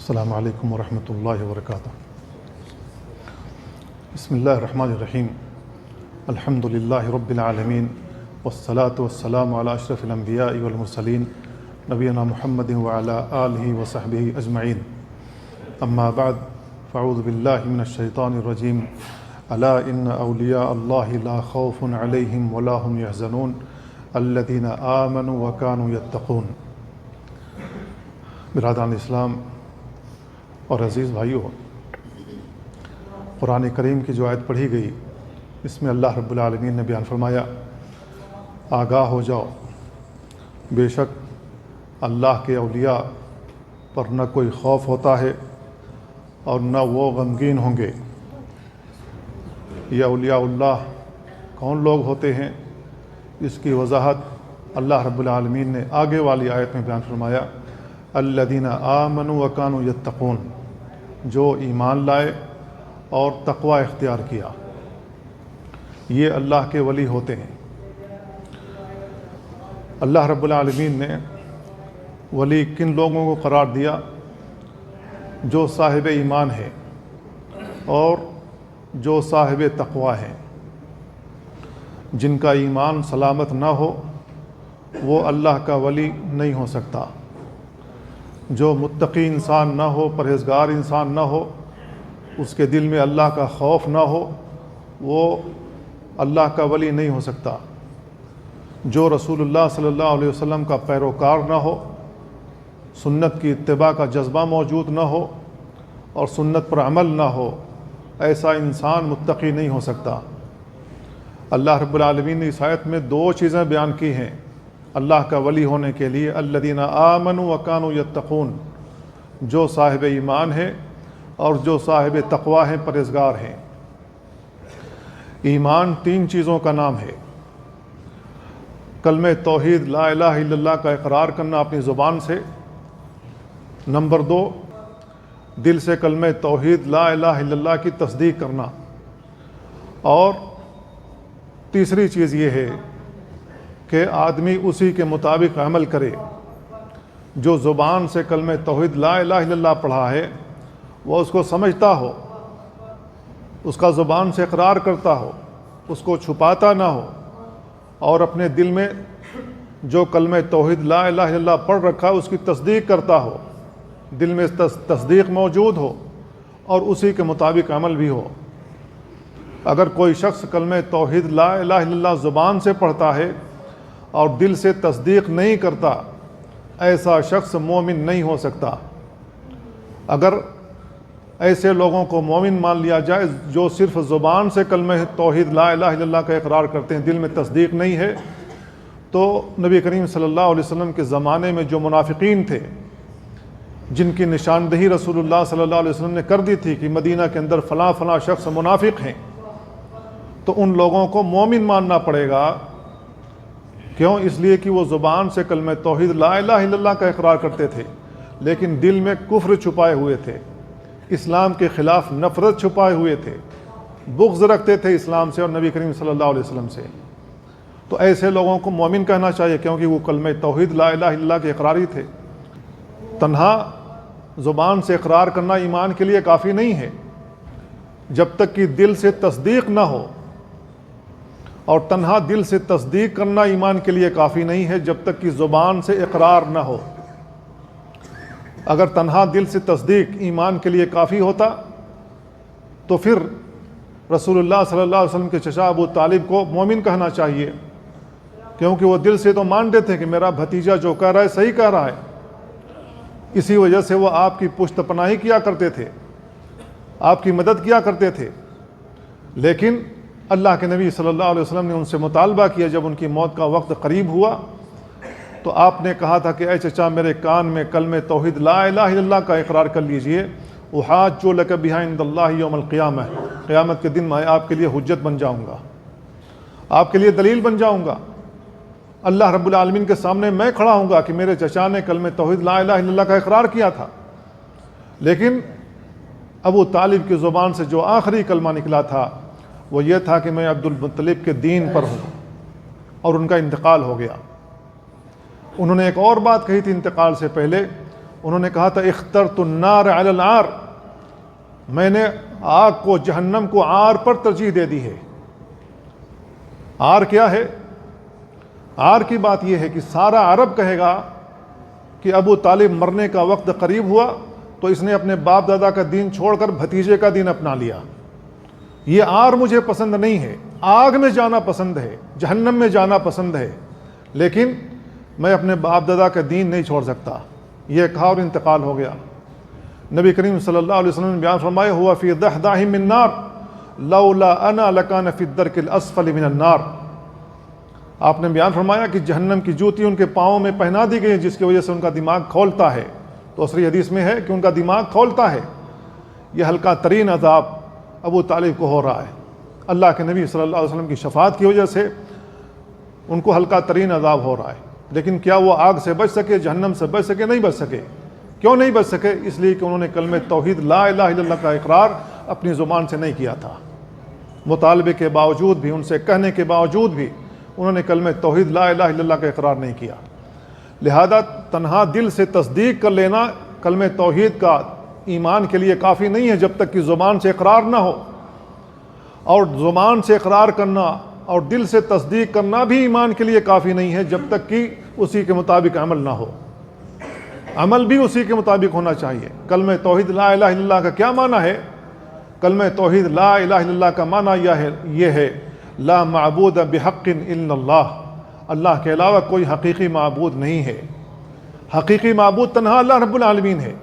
السلام علیکم ورحمۃ اللہ وبرکاتہ۔ بسم اللہ الرحمن الرحیم۔ الحمد للہ رب العالمین والصلاة والسلام علی اشرف الانبیاء والمرسلین نبینا محمد وعلی آلہ وصحبہ اجمعین، اما بعد فاعوذ باللہ من الشیطان الرجیم۔ الا ان اولیاء اللہ لا خوف علیہم ولا هم یحزنون الذین آمنوا وکانوا یتقون۔ برادران اسلام اور عزیز بھائیو، قرآن کریم کی جو آیت پڑھی گئی اس میں اللہ رب العالمین نے بیان فرمایا، آگاہ ہو جاؤ، بے شک اللہ کے اولیاء پر نہ کوئی خوف ہوتا ہے اور نہ وہ غمگین ہوں گے۔ یہ اولیاء اللہ کون لوگ ہوتے ہیں، اس کی وضاحت اللہ رب العالمین نے آگے والی آیت میں بیان فرمایا، الذین آمنوا وکانوا یتقون، جو ایمان لائے اور تقوی اختیار کیا، یہ اللہ کے ولی ہوتے ہیں۔ اللہ رب العالمین نے ولی کن لوگوں کو قرار دیا؟ جو صاحب ایمان ہے اور جو صاحب تقوی ہے۔ جن کا ایمان سلامت نہ ہو وہ اللہ کا ولی نہیں ہو سکتا۔ جو متقی انسان نہ ہو، پرہیزگار انسان نہ ہو، اس کے دل میں اللہ کا خوف نہ ہو، وہ اللہ کا ولی نہیں ہو سکتا۔ جو رسول اللہ صلی اللہ علیہ وسلم کا پیروکار نہ ہو، سنت کی اتباع کا جذبہ موجود نہ ہو اور سنت پر عمل نہ ہو، ایسا انسان متقی نہیں ہو سکتا۔ اللہ رب العالمین نے اس آیت میں دو چیزیں بیان کی ہیں اللہ کا ولی ہونے کے لیے، الذین آمنوا وکانوا یتقون، جو صاحب ایمان ہے اور جو صاحب تقوی ہیں، پرہیزگار ہیں۔ ایمان تین چیزوں کا نام ہے۔ کلمہ توحید لا الہ الا اللہ کا اقرار کرنا اپنی زبان سے، نمبر دو، دل سے کلمہ توحید لا الہ الا اللہ کی تصدیق کرنا، اور تیسری چیز یہ ہے کہ آدمی اسی کے مطابق عمل کرے۔ جو زبان سے کلمہ توحید لا الہ الا اللہ پڑھا ہے وہ اس کو سمجھتا ہو، اس کا زبان سے اقرار کرتا ہو، اس کو چھپاتا نہ ہو، اور اپنے دل میں جو کلمہ توحید لا الہ الا اللہ پڑھ رکھا ہے اس کی تصدیق کرتا ہو، دل میں تصدیق موجود ہو اور اسی کے مطابق عمل بھی ہو۔ اگر کوئی شخص کلمہ توحید لا الہ الا اللہ زبان سے پڑھتا ہے اور دل سے تصدیق نہیں کرتا، ایسا شخص مومن نہیں ہو سکتا۔ اگر ایسے لوگوں کو مومن مان لیا جائے جو صرف زبان سے کلمہ توحید لا الہ الا اللہ کا اقرار کرتے ہیں، دل میں تصدیق نہیں ہے، تو نبی کریم صلی اللہ علیہ وسلم کے زمانے میں جو منافقین تھے، جن کی نشاندہی رسول اللہ صلی اللہ علیہ وسلم نے کر دی تھی کہ مدینہ کے اندر فلاں فلاں شخص منافق ہیں، تو ان لوگوں کو مومن ماننا پڑے گا۔ کیوں؟ اس لیے کہ وہ زبان سے کلمہ توحید لا الہ الا اللہ کا اقرار کرتے تھے لیکن دل میں کفر چھپائے ہوئے تھے، اسلام کے خلاف نفرت چھپائے ہوئے تھے، بغض رکھتے تھے اسلام سے اور نبی کریم صلی اللہ علیہ وسلم سے۔ تو ایسے لوگوں کو مومن کہنا چاہیے کیونکہ وہ کلمہ توحید لا الہ الا اللہ کے اقراری تھے۔ تنہا زبان سے اقرار کرنا ایمان کے لیے کافی نہیں ہے، جب تک کہ دل سے تصدیق نہ ہو، اور تنہا دل سے تصدیق کرنا ایمان کے لیے کافی نہیں ہے جب تک کہ زبان سے اقرار نہ ہو۔ اگر تنہا دل سے تصدیق ایمان کے لیے کافی ہوتا تو پھر رسول اللہ صلی اللہ علیہ وسلم کے چچا ابو طالب کو مومن کہنا چاہیے، کیونکہ وہ دل سے تو مانتے تھے کہ میرا بھتیجا جو کہہ رہا ہے صحیح کہہ رہا ہے، اسی وجہ سے وہ آپ کی پشت پناہی کیا کرتے تھے، آپ کی مدد کیا کرتے تھے۔ لیکن اللہ کے نبی صلی اللہ علیہ وسلم نے ان سے مطالبہ کیا، جب ان کی موت کا وقت قریب ہوا تو آپ نے کہا تھا کہ اے چچا میرے کان میں کلمہ توحید لا الہ الا اللہ کا اقرار کر لیجئے، احاج لک بہا عند اللہ یوم القیامہ، قیامت کے دن میں آپ کے لیے حجت بن جاؤں گا، آپ کے لیے دلیل بن جاؤں گا۔ اللہ رب العالمین کے سامنے میں کھڑا ہوں گا کہ میرے چچا نے کلمہ توحید لا الہ الا اللہ کا اقرار کیا تھا۔ لیکن ابو طالب کی زبان سے جو آخری کلمہ نکلا تھا وہ یہ تھا کہ میں عبد المطلب کے دین پر ہوں، اور ان کا انتقال ہو گیا۔ انہوں نے ایک اور بات کہی تھی انتقال سے پہلے، انہوں نے کہا تھا اخترت النار علی العار، میں نے آگ کو، جہنم کو عار پر ترجیح دے دی ہے۔ عار کیا ہے؟ عار کی بات یہ ہے کہ سارا عرب کہے گا کہ ابو طالب مرنے کا وقت قریب ہوا تو اس نے اپنے باپ دادا کا دین چھوڑ کر بھتیجے کا دین اپنا لیا۔ یہ عار مجھے پسند نہیں ہے، آگ میں جانا پسند ہے، جہنم میں جانا پسند ہے، لیکن میں اپنے باپ دادا کا دین نہیں چھوڑ سکتا۔ یہ کہا اور انتقال ہو گیا۔ نبی کریم صلی اللہ علیہ وسلم نے بیان فرمایا ہوا فی ضحضاح من نار لولا انا لکان فی الدرک الاسفل من النار۔ آپ نے بیان فرمایا کہ جہنم کی جوتی ان کے پاؤں میں پہنا دی گئی جس کی وجہ سے ان کا دماغ کھولتا ہے۔ دوسری حدیث میں ہے کہ ان کا دماغ کھولتا ہے۔ یہ ہلکا ترین عذاب ابو طالب کو ہو رہا ہے۔ اللہ کے نبی صلی اللہ علیہ وسلم کی شفاعت کی وجہ سے ان کو ہلکا ترین عذاب ہو رہا ہے، لیکن کیا وہ آگ سے بچ سکے، جہنم سے بچ سکے؟ نہیں بچ سکے۔ کیوں نہیں بچ سکے؟ اس لیے کہ انہوں نے کلمہ توحید لا الہ الا اللہ کا اقرار اپنی زبان سے نہیں کیا تھا۔ مطالبے کے باوجود بھی، ان سے کہنے کے باوجود بھی انہوں نے کلمہ توحید لا الہ الا اللہ کا اقرار نہیں کیا۔ لہذا تنہا دل سے تصدیق کر لینا کلمہ توحید کا ایمان کے لیے کافی نہیں ہے جب تک کہ زبان سے اقرار نہ ہو، اور زبان سے اقرار کرنا اور دل سے تصدیق کرنا بھی ایمان کے لیے کافی نہیں ہے جب تک کہ اسی کے مطابق عمل نہ ہو۔ عمل بھی اسی کے مطابق ہونا چاہیے۔ کلمہ توحید لا الہ الا اللہ کا کیا معنی ہے؟ کلمہ توحید لا الہ الا اللہ کا معنی یہ ہے لا معبود بحق الا اللہ، اللہ کے علاوہ کوئی حقیقی معبود نہیں ہے۔ حقیقی معبود تنہا اللہ رب العالمین ہے۔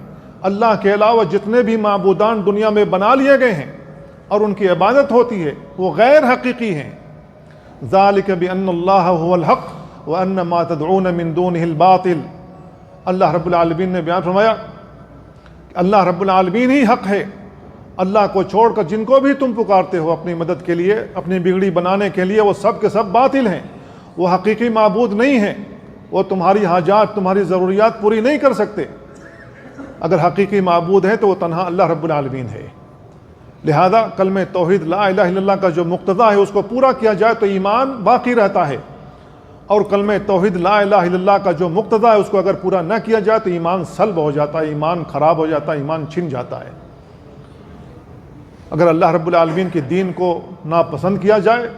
اللہ کے علاوہ جتنے بھی معبودان دنیا میں بنا لیے گئے ہیں اور ان کی عبادت ہوتی ہے وہ غیر حقیقی ہیں۔ ذالک بان اللہ هو الحق وان ما تدعون من دونه الباطل۔ اللہ رب العالمین نے بیان فرمایا کہ اللہ رب العالمین ہی حق ہے، اللہ کو چھوڑ کر جن کو بھی تم پکارتے ہو اپنی مدد کے لیے، اپنی بگڑی بنانے کے لیے، وہ سب کے سب باطل ہیں، وہ حقیقی معبود نہیں ہیں، وہ تمہاری حاجات، تمہاری ضروریات پوری نہیں کر سکتے۔ اگر حقیقی معبود ہے تو وہ تنہا اللہ رب العالمین ہے۔ لہذا کلمہ توحید لا الہ الا اللہ کا جو مقتضا ہے اس کو پورا کیا جائے تو ایمان باقی رہتا ہے، اور کلمہ توحید لا الہ الا اللہ کا جو مقتضا ہے اس کو اگر پورا نہ کیا جائے تو ایمان سلب ہو جاتا ہے، ایمان خراب ہو جاتا ہے، ایمان چھن جاتا ہے۔ اگر اللہ رب العالمین کے دین کو ناپسند کیا جائے،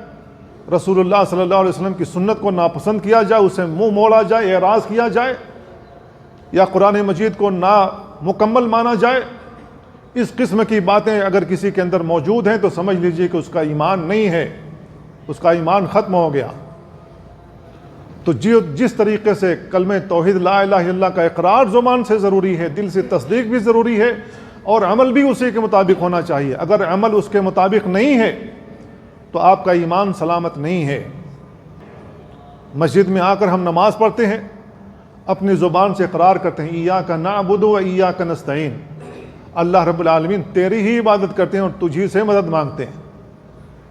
رسول اللہ صلی اللہ علیہ وسلم کی سنت کو ناپسند کیا جائے، اسے منہ موڑا جائے، اعراض کیا جائے، یا قرآن مجید کو نامکمل مانا جائے، اس قسم کی باتیں اگر کسی کے اندر موجود ہیں تو سمجھ لیجئے کہ اس کا ایمان نہیں ہے، اس کا ایمان ختم ہو گیا۔ تو جس طریقے سے کلمہ توحید لا الہ الا اللہ کا اقرار زبان سے ضروری ہے، دل سے تصدیق بھی ضروری ہے، اور عمل بھی اسی کے مطابق ہونا چاہیے۔ اگر عمل اس کے مطابق نہیں ہے تو آپ کا ایمان سلامت نہیں ہے۔ مسجد میں آ کر ہم نماز پڑھتے ہیں، اپنی زبان سے اقرار کرتے ہیں ایاک نعبد و ایاک نستعین، اللہ رب العالمین تیری ہی عبادت کرتے ہیں اور تجھی سے مدد مانگتے ہیں۔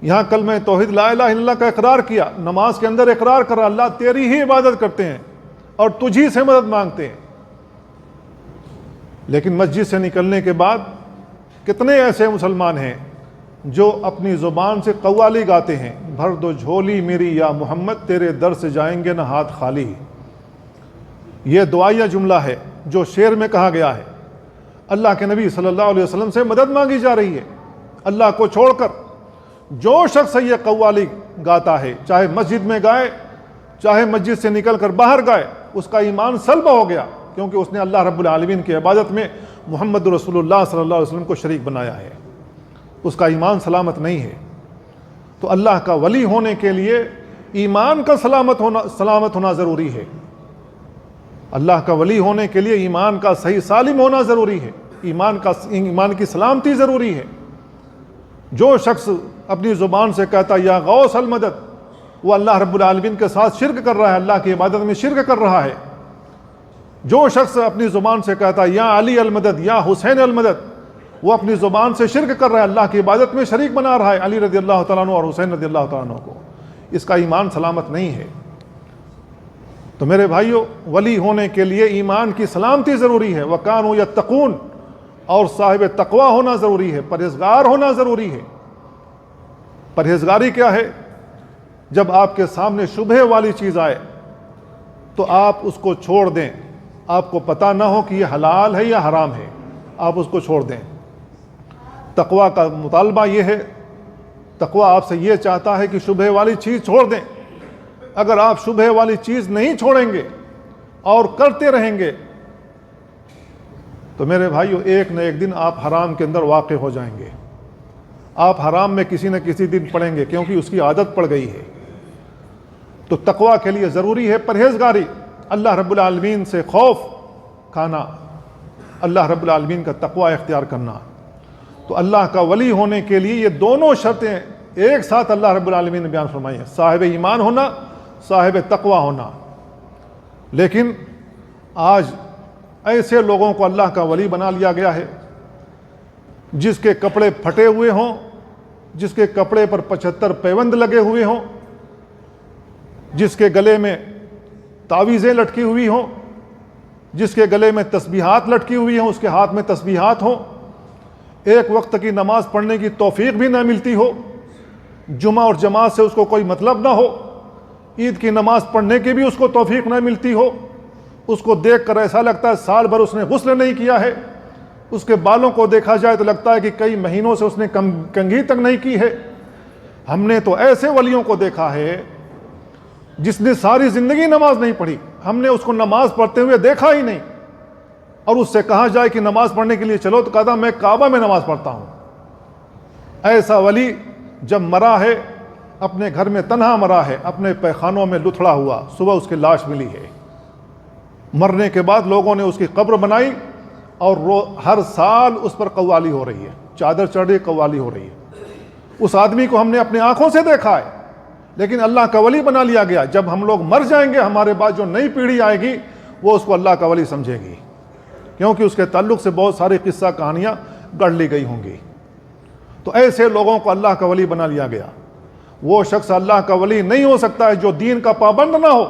یہاں کلمہ توحید لا الہ الا اللہ کا اقرار کیا، نماز کے اندر اقرار کر اللہ تیری ہی عبادت کرتے ہیں اور تجھی سے مدد مانگتے ہیں۔ لیکن مسجد سے نکلنے کے بعد کتنے ایسے مسلمان ہیں جو اپنی زبان سے قوالی گاتے ہیں، بھر دو جھولی میری یا محمد تیرے در سے جائیں گے نہ ہاتھ خالی۔ یہ دعائیہ جملہ ہے جو شعر میں کہا گیا ہے۔ اللہ کے نبی صلی اللہ علیہ وسلم سے مدد مانگی جا رہی ہے اللہ کو چھوڑ کر۔ جو شخص یہ قوالی گاتا ہے، چاہے مسجد میں گائے چاہے مسجد سے نکل کر باہر گائے، اس کا ایمان سلب ہو گیا، کیونکہ اس نے اللہ رب العالمین کی عبادت میں محمد رسول اللہ صلی اللہ علیہ وسلم کو شریک بنایا ہے، اس کا ایمان سلامت نہیں ہے۔ تو اللہ کا ولی ہونے کے لیے ایمان کا سلامت ہونا ضروری ہے۔ اللہ کا ولی ہونے کے لیے ایمان کا صحیح سالم ہونا ضروری ہے، ایمان کی سلامتی ضروری ہے۔ جو شخص اپنی زبان سے کہتا یا غوث المدد، وہ اللہ رب العالمین کے ساتھ شرک کر رہا ہے، اللہ کی عبادت میں شرک کر رہا ہے۔ جو شخص اپنی زبان سے کہتا یا علی المدد یا حسین المدد، وہ اپنی زبان سے شرک کر رہا ہے، اللہ کی عبادت میں شریک بنا رہا ہے علی رضی اللہ تعالیٰ عنہ اور حسین رضی اللہ تعالیٰ عنہ کو، اس کا ایمان سلامت نہیں ہے۔ تو میرے بھائیو، ولی ہونے کے لیے ایمان کی سلامتی ضروری ہے، وَكَانُوا يَتَّقُونَ، اور صاحب تقوی ہونا ضروری ہے، پرہیزگار ہونا ضروری ہے۔ پرہیزگاری کیا ہے؟ جب آپ کے سامنے شبہ والی چیز آئے تو آپ اس کو چھوڑ دیں، آپ کو پتہ نہ ہو کہ یہ حلال ہے یا حرام ہے، آپ اس کو چھوڑ دیں۔ تقویٰ کا مطالبہ یہ ہے، تقویٰ آپ سے یہ چاہتا ہے کہ شبہ والی چیز چھوڑ دیں۔ اگر آپ شبہ والی چیز نہیں چھوڑیں گے اور کرتے رہیں گے تو میرے بھائیو ایک نہ ایک دن آپ حرام کے اندر واقع ہو جائیں گے، آپ حرام میں کسی نہ کسی دن پڑیں گے، کیونکہ اس کی عادت پڑ گئی ہے۔ تو تقویٰ کے لیے ضروری ہے پرہیزگاری، اللہ رب العالمین سے خوف کھانا، اللہ رب العالمین کا تقویٰ اختیار کرنا۔ تو اللہ کا ولی ہونے کے لیے یہ دونوں شرطیں ایک ساتھ اللہ رب العالمین نے بیان فرمائی ہیں، صاحب ایمان ہونا، صاحب تقویٰ ہونا۔ لیکن آج ایسے لوگوں کو اللہ کا ولی بنا لیا گیا ہے جس کے کپڑے پھٹے ہوئے ہوں، جس کے کپڑے پر 75 پیوند لگے ہوئے ہوں، جس کے گلے میں تعویذیں لٹکی ہوئی ہوں، جس کے گلے میں تسبیحات لٹکی ہوئی ہوں، اس کے ہاتھ میں تسبیحات ہوں، ایک وقت کی نماز پڑھنے کی توفیق بھی نہ ملتی ہو، جمعہ اور جماعت سے اس کو کوئی مطلب نہ ہو، عید کی نماز پڑھنے کی بھی اس کو توفیق نہ ملتی ہو، اس کو دیکھ کر ایسا لگتا ہے سال بھر اس نے غسل نہیں کیا ہے، اس کے بالوں کو دیکھا جائے تو لگتا ہے کہ کئی مہینوں سے اس نے کنگھی تک نہیں کی ہے۔ ہم نے تو ایسے ولیوں کو دیکھا ہے جس نے ساری زندگی نماز نہیں پڑھی، ہم نے اس کو نماز پڑھتے ہوئے دیکھا ہی نہیں، اور اس سے کہا جائے کہ نماز پڑھنے کے لیے چلو تو کہتا میں کعبہ میں نماز پڑھتا ہوں۔ ایسا ولی جب مرا ہے اپنے گھر میں تنہا مرا ہے، اپنے پیخانوں میں لتھڑا ہوا، صبح اس کی لاش ملی ہے۔ مرنے کے بعد لوگوں نے اس کی قبر بنائی اور ہر سال اس پر قوالی ہو رہی ہے، چادر چڑھ رہی، قوالی ہو رہی ہے۔ اس آدمی کو ہم نے اپنی آنکھوں سے دیکھا ہے، لیکن اللہ کا ولی بنا لیا گیا۔ جب ہم لوگ مر جائیں گے ہمارے بعد جو نئی پیڑھی آئے گی وہ اس کو اللہ کا ولی سمجھے گی، کیونکہ اس کے تعلق سے بہت ساری قصہ کہانیاں گڑھ لی گئی ہوں گی۔ تو ایسے لوگوں کو اللہ کا ولی بنا لیا گیا۔ وہ شخص اللہ کا ولی نہیں ہو سکتا ہے جو دین کا پابند نہ ہو،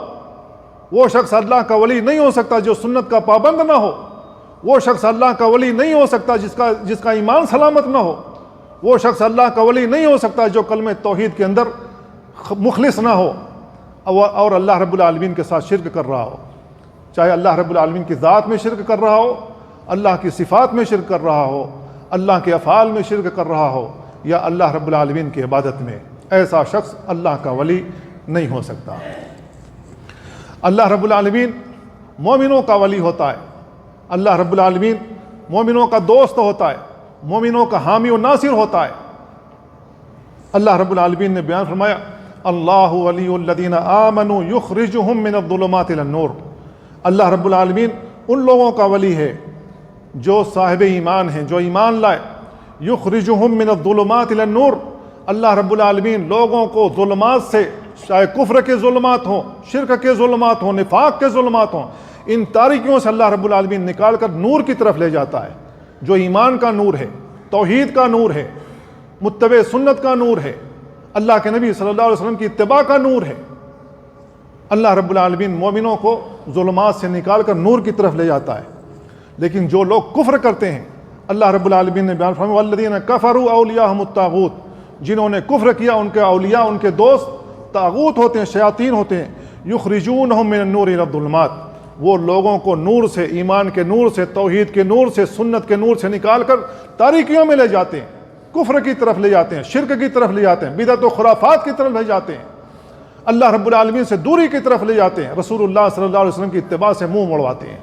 وہ شخص اللہ کا ولی نہیں ہو سکتا جو سنت کا پابند نہ ہو، وہ شخص اللہ کا ولی نہیں ہو سکتا جس کا ایمان سلامت نہ ہو، وہ شخص اللہ کا ولی نہیں ہو سکتا جو کلمہ توحید کے اندر مخلص نہ ہو اور اللہ رب العالمین کے ساتھ شرک کر رہا ہو، چاہے اللہ رب العالمین کی ذات میں شرک کر رہا ہو، اللہ کی صفات میں شرک کر رہا ہو، اللہ کے افعال میں شرک کر رہا ہو، یا اللہ رب العالمین کی عبادت میں۔ ایسا شخص اللہ کا ولی نہیں ہو سکتا۔ اللہ رب العالمین مومنوں کا ولی ہوتا ہے، اللہ رب العالمین مومنوں کا دوست ہوتا ہے، مومنوں کا حامی و ناصر ہوتا ہے۔ اللہ رب العالمین نے بیان فرمایا اللہ ولی الذین آمنوا یخرجہم من الظلمات الی النور۔ اللہ رب العالمین ان لوگوں کا ولی ہے جو صاحب ایمان ہیں، جو ایمان لائے، یخرجہم من الظلمات الی النور۔ اللہ رب العالمین لوگوں کو ظلمات سے، چاہے کفر کے ظلمات ہوں، شرک کے ظلمات ہوں، نفاق کے ظلمات ہوں، ان تاریکیوں سے اللہ رب العالمین نکال کر نور کی طرف لے جاتا ہے، جو ایمان کا نور ہے، توحید کا نور ہے، متبع سنت کا نور ہے، اللہ کے نبی صلی اللہ علیہ وسلم کی اتباع کا نور ہے۔ اللہ رب العالمین مومنوں کو ظلمات سے نکال کر نور کی طرف لے جاتا ہے۔ لیکن جو لوگ کفر کرتے ہیں، اللہ رب العالمین نے بیان فرمایا والذین کفروا اولیاءہم الطاغوت، جنہوں نے کفر کیا ان کے اولیاء، ان کے دوست طاغوت ہوتے ہیں، شیاطین ہوتے ہیں، یخرجونہم من النور الی الظلمات، وہ لوگوں کو نور سے، ایمان کے نور سے، توحید کے نور سے، سنت کے نور سے نکال کر تاریکیوں میں لے جاتے ہیں، کفر کی طرف لے جاتے ہیں، شرک کی طرف لے جاتے ہیں، بدعت و خرافات کی طرف لے جاتے ہیں، اللہ رب العالمین سے دوری کی طرف لے جاتے ہیں، رسول اللہ صلی اللہ علیہ وسلم کی اتباع سے منہ موڑواتے ہیں۔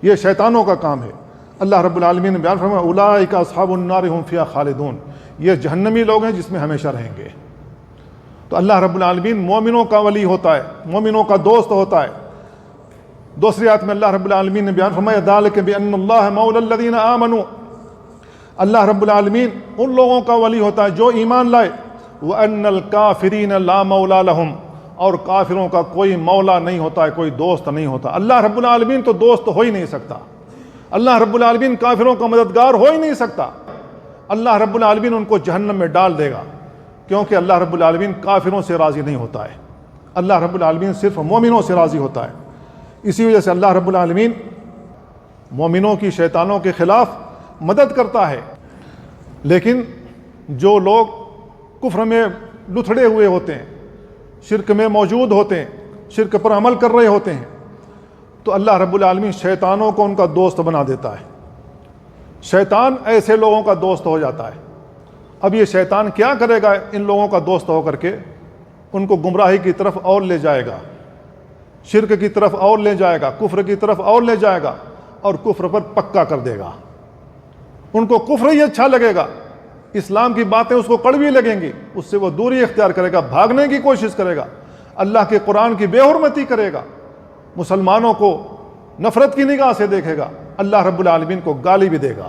یہ شیطانوں کا کام ہے۔ اللہ رب العالمین نے بیان فرمایا اولئک اصحاب النار هم فیہا خالدون، یہ جہنمی لوگ ہیں جس میں ہمیشہ رہیں گے۔ تو اللہ رب العالمین مومنوں کا ولی ہوتا ہے، مومنوں کا دوست ہوتا ہے۔ دوسری آیت میں اللہ رب العالمین نے بیان فرمایا ذالک بان اللہ مولی الذین آمنوا، اللہ رب العالمین ان لوگوں کا ولی ہوتا ہے جو ایمان لائے، وان الکافرین لا مولا لہم، اور کافروں کا کوئی مولا نہیں ہوتا ہے، کوئی دوست نہیں ہوتا۔ اللہ رب العالمین تو دوست ہو ہی نہیں سکتا، اللہ رب العالمین کافروں کا مددگار ہو ہی نہیں سکتا۔ اللہ رب العالمین ان کو جہنم میں ڈال دے گا، کیونکہ اللہ رب العالمین کافروں سے راضی نہیں ہوتا ہے، اللہ رب العالمین صرف مومنوں سے راضی ہوتا ہے۔ اسی وجہ سے اللہ رب العالمین مومنوں کی شیطانوں کے خلاف مدد کرتا ہے۔ لیکن جو لوگ کفر میں لتھڑے ہوئے ہوتے ہیں، شرک میں موجود ہوتے ہیں، شرک پر عمل کر رہے ہوتے ہیں، تو اللہ رب العالمین شیطانوں کو ان کا دوست بنا دیتا ہے. شیطان ایسے لوگوں کا دوست ہو جاتا ہے. اب یہ شیطان کیا کرے گا؟ ان لوگوں کا دوست ہو کر کے ان کو گمراہی کی طرف اور لے جائے گا، شرک کی طرف اور لے جائے گا، کفر کی طرف اور لے جائے گا، اور کفر پر پکا کر دے گا. ان کو کفر ہی اچھا لگے گا، اسلام کی باتیں اس کو کڑوی لگیں گی، اس سے وہ دوری اختیار کرے گا، بھاگنے کی کوشش کرے گا، اللہ کے قرآن کی بے حرمتی کرے گا، مسلمانوں کو نفرت کی نگاہ سے دیکھے گا، اللہ رب العالمین کو گالی بھی دے گا.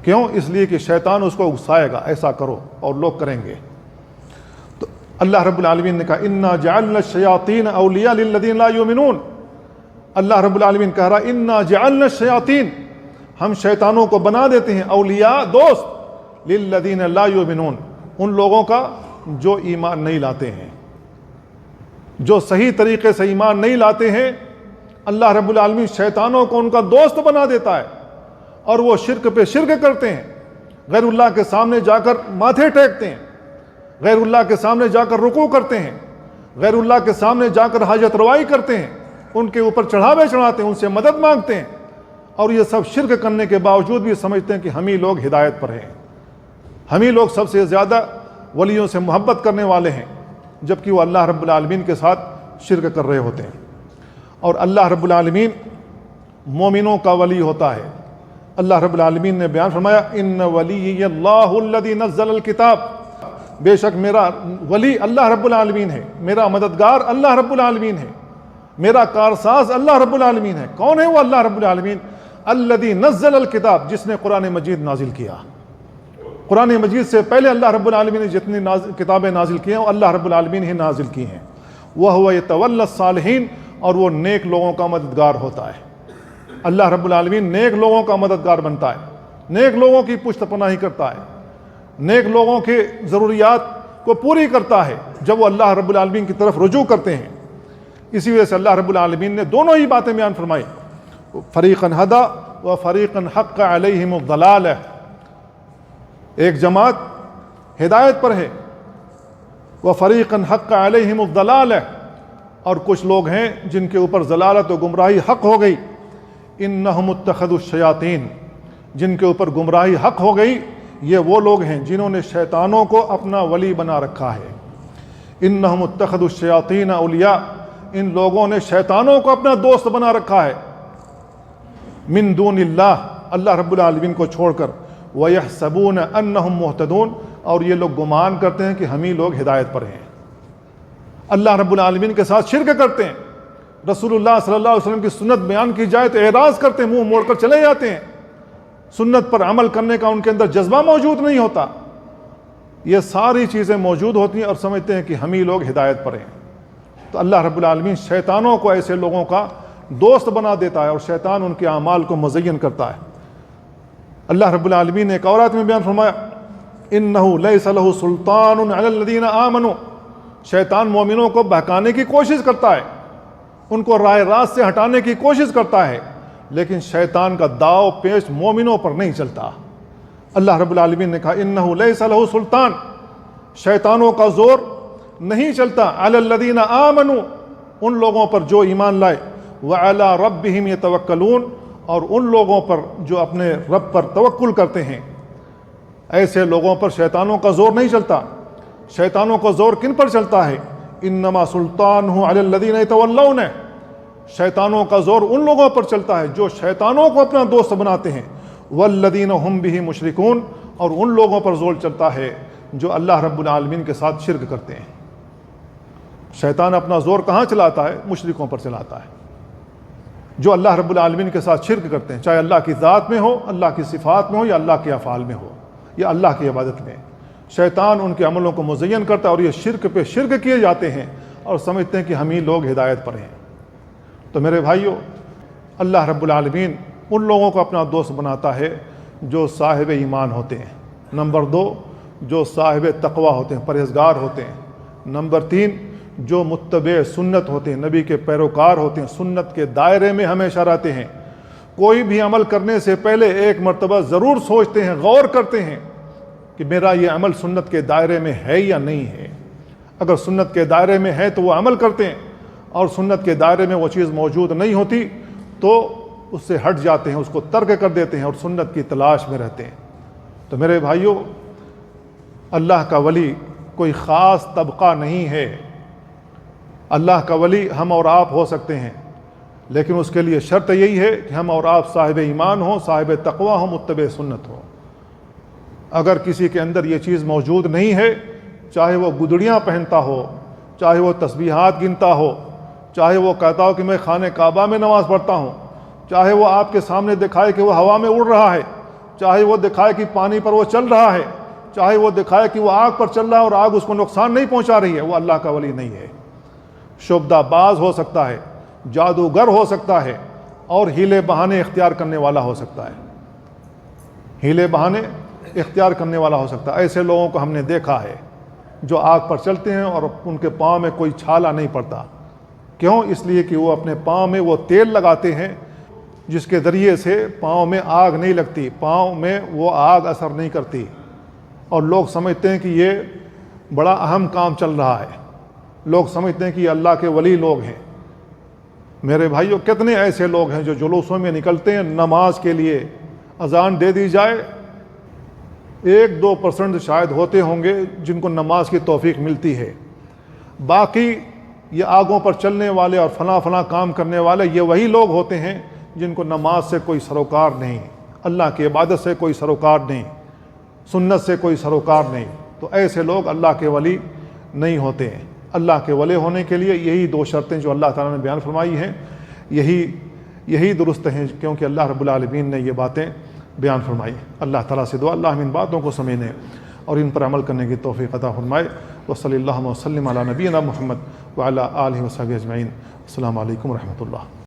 کیوں؟ اس لیے کہ شیطان اس کو اکسائے گا ایسا کرو، اور لوگ کریں گے. تو اللہ رب العالمین نے کہا انا جعلنا الشیاطین اولیاء للذین لا یؤمنون. اللہ رب العالمین کہہ رہا انا جعلنا الشیاطین، ہم شیطانوں کو بنا دیتے ہیں اولیاء، دوست، للذین لا یؤمنون، ان لوگوں کا جو ایمان نہیں لاتے ہیں، جو صحیح طریقے سے ایمان نہیں لاتے ہیں. اللہ رب العالمین شیطانوں کو ان کا دوست بنا دیتا ہے، اور وہ شرک پہ شرک کرتے ہیں، غیر اللہ کے سامنے جا کر ماتھے ٹیکتے ہیں، غیر اللہ کے سامنے جا کر رکوع کرتے ہیں، غیر اللہ کے سامنے جا کر حاجت روائی کرتے ہیں، ان کے اوپر چڑھاوے چڑھاتے ہیں، ان سے مدد مانگتے ہیں، اور یہ سب شرک کرنے کے باوجود بھی سمجھتے ہیں کہ ہم ہی لوگ ہدایت پر ہیں، ہم ہی لوگ سب سے زیادہ ولیوں سے محبت کرنے والے ہیں، جبکہ وہ اللہ رب العالمین کے ساتھ شرک کر رہے ہوتے ہیں. اور اللہ رب العالمین مومنوں کا ولی ہوتا ہے. اللہ رب العالمین نے بیان فرمایا ان ولی اللہ الذی نزل الکتاب، بے شک میرا ولی اللہ رب العالمین ہے، میرا مددگار اللہ رب العالمین ہے، میرا کارساز اللہ رب العالمین ہے. کون ہے وہ اللہ رب العالمین؟ الذی نزل الکتاب، جس نے قرآن مجید نازل کیا. قرآن مجید سے پہلے اللہ رب العالمین نے جتنی کتابیں نازل کی ہیں وہ اللہ رب العالمین ہی نازل کی ہیں. وَهُوَ يَتَوَلَّى الصَّالِحِينَ، اور وہ نیک لوگوں کا مددگار ہوتا ہے. اللہ رب العالمین نیک لوگوں کا مددگار بنتا ہے، نیک لوگوں کی پشت پناہی کرتا ہے، نیک لوگوں کے ضروریات کو پوری کرتا ہے جب وہ اللہ رب العالمین کی طرف رجوع کرتے ہیں. اسی وجہ سے اللہ رب العالمین نے دونوں ہی باتیں بیان فرمائی، فریقاً ہدا و فریقاً حق علیہم الضلالہ. ایک جماعت ہدایت پر ہے، و فریقاً حق علیہم الضلالہ، اور کچھ لوگ ہیں جن کے اوپر ضلالت و گمراہی حق ہو گئی. انہم اتخذوا الشیاطین، جن کے اوپر گمراہی حق ہو گئی یہ وہ لوگ ہیں جنہوں نے شیطانوں کو اپنا ولی بنا رکھا ہے. انہم اتخذوا الشیاطین اولیاء، ان لوگوں نے شیطانوں کو اپنا دوست بنا رکھا ہے. من دون اللہ، اللہ رب العالمین کو چھوڑ کر. وَيَحْسَبُونَ أَنَّهُمْ مُهْتَدُونَ، اور یہ لوگ گمان کرتے ہیں کہ ہم ہی لوگ ہدایت پر ہیں. اللہ رب العالمین کے ساتھ شرک کرتے ہیں، رسول اللہ صلی اللہ علیہ وسلم کی سنت بیان کی جائے تو اعراض کرتے ہیں، منہ موڑ کر چلے جاتے ہیں، سنت پر عمل کرنے کا ان کے اندر جذبہ موجود نہیں ہوتا. یہ ساری چیزیں موجود ہوتی ہیں اور سمجھتے ہیں کہ ہم ہی لوگ ہدایت پر ہیں. تو اللہ رب العالمین شیطانوں کو ایسے لوگوں کا دوست بنا دیتا ہے، اور شیطان ان کے اعمال کو مزین کرتا ہے. اللہ رب العالمین نے ایک اور آیت میں بیان فرمایا انہ لیس لہ سلطان علی الذین آمنوا، شیطان مومنوں کو بہکانے کی کوشش کرتا ہے، ان کو راہ راست سے ہٹانے کی کوشش کرتا ہے، لیکن شیطان کا داؤ پیش مومنوں پر نہیں چلتا. اللہ رب العالمین نے کہا انہ لیس لہ سلطان، شیطانوں کا زور نہیں چلتا علی الذین آمنوا، ان لوگوں پر جو ایمان لائے، وعلی ربہم یتوکلون، اور ان لوگوں پر جو اپنے رب پر توکل کرتے ہیں. ایسے لوگوں پر شیطانوں کا زور نہیں چلتا. شیطانوں کا زور کن پر چلتا ہے؟ انما سلطانہ علی الذین یتولونہ، شیطانوں کا زور ان لوگوں پر چلتا ہے جو شیطانوں کو اپنا دوست بناتے ہیں. والذین ہم بہ مشرکون، اور ان لوگوں پر زور چلتا ہے جو اللہ رب العالمین کے ساتھ شرک کرتے ہیں. شیطان اپنا زور کہاں چلاتا ہے؟ مشرکوں پر چلاتا ہے، جو اللہ رب العالمین کے ساتھ شرک کرتے ہیں، چاہے اللہ کی ذات میں ہو، اللہ کی صفات میں ہو، یا اللہ کے افعال میں ہو، یا اللہ کی عبادت میں. شیطان ان کے عملوں کو مزین کرتا ہے، اور یہ شرک پہ شرک کیے جاتے ہیں اور سمجھتے ہیں کہ ہم ہی لوگ ہدایت پر ہیں. تو میرے بھائیوں، اللہ رب العالمین ان لوگوں کو اپنا دوست بناتا ہے جو صاحب ایمان ہوتے ہیں. نمبر 2، جو صاحب تقوی ہوتے ہیں، پرہیزگار ہوتے ہیں. نمبر 3، جو متبع سنت ہوتے ہیں، نبی کے پیروکار ہوتے ہیں، سنت کے دائرے میں ہمیشہ رہتے ہیں. کوئی بھی عمل کرنے سے پہلے ایک مرتبہ ضرور سوچتے ہیں، غور کرتے ہیں کہ میرا یہ عمل سنت کے دائرے میں ہے یا نہیں ہے. اگر سنت کے دائرے میں ہے تو وہ عمل کرتے ہیں، اور سنت کے دائرے میں وہ چیز موجود نہیں ہوتی تو اس سے ہٹ جاتے ہیں، اس کو ترک کر دیتے ہیں اور سنت کی تلاش میں رہتے ہیں۔ تو میرے بھائیوں، اللہ کا ولی کوئی خاص طبقہ نہیں ہے۔ اللہ کا ولی ہم اور آپ ہو سکتے ہیں، لیکن اس کے لیے شرط یہی ہے کہ ہم اور آپ صاحب ایمان ہوں، صاحب تقوی ہوں، متبع سنت ہوں۔ اگر کسی کے اندر یہ چیز موجود نہیں ہے، چاہے وہ گدڑیاں پہنتا ہو، چاہے وہ تسبیحات گنتا ہو، چاہے وہ کہتا ہو کہ میں خانہ کعبہ میں نماز پڑھتا ہوں، چاہے وہ آپ کے سامنے دکھائے کہ وہ ہوا میں اڑ رہا ہے، چاہے وہ دکھائے کہ پانی پر وہ چل رہا ہے، چاہے وہ دکھائے کہ وہ آگ پر چل رہا ہے اور آگ اس کو نقصان نہیں پہنچا رہی ہے، وہ اللہ کا ولی نہیں ہے۔ شعبدہ باز ہو سکتا ہے، جادوگر ہو سکتا ہے، اور ہیلے بہانے اختیار کرنے والا ہو سکتا ہے، ہیلے بہانے اختیار کرنے والا ہو سکتا ہے۔ ایسے لوگوں کو ہم نے دیکھا ہے جو آگ پر چلتے ہیں اور ان کے پاؤں میں کوئی چھالا نہیں پڑتا۔ کیوں؟ اس لیے کہ وہ اپنے پاؤں میں وہ تیل لگاتے ہیں جس کے ذریعے سے پاؤں میں آگ نہیں لگتی، پاؤں میں وہ آگ اثر نہیں کرتی، اور لوگ سمجھتے ہیں کہ یہ بڑا اہم کام چل رہا ہے، لوگ سمجھتے ہیں کہ یہ اللہ کے ولی لوگ ہیں۔ میرے بھائیوں، کتنے ایسے لوگ ہیں جو جلوسوں میں نکلتے ہیں نماز کے لیے، اذان دے دی جائے 1-2% شاید ہوتے ہوں گے جن کو نماز کی توفیق ملتی ہے، باقی یہ آگوں پر چلنے والے اور فلاں کام کرنے والے یہ وہی لوگ ہوتے ہیں جن کو نماز سے کوئی سروکار نہیں، اللہ کی عبادت سے کوئی سروکار نہیں، سنت سے کوئی سروکار نہیں۔ تو ایسے لوگ اللہ کے ولی نہیں ہوتے ہیں۔ اللہ کے ولی ہونے کے لیے یہی 2 شرطیں جو اللہ تعالیٰ نے بیان فرمائی ہیں، یہی درست ہیں، کیونکہ اللہ رب العالمین نے یہ باتیں بیان فرمائی۔ اللہ تعالیٰ سے دعا اللہ ہم ان باتوں کو سمجھنے اور ان پر عمل کرنے کی توفیق عطا فرمائے۔ وصلی اللہ وسلم علی نبینا محمد وعلی آلہ وصحبہ اجمعین۔ السلام علیکم ورحمۃ اللہ۔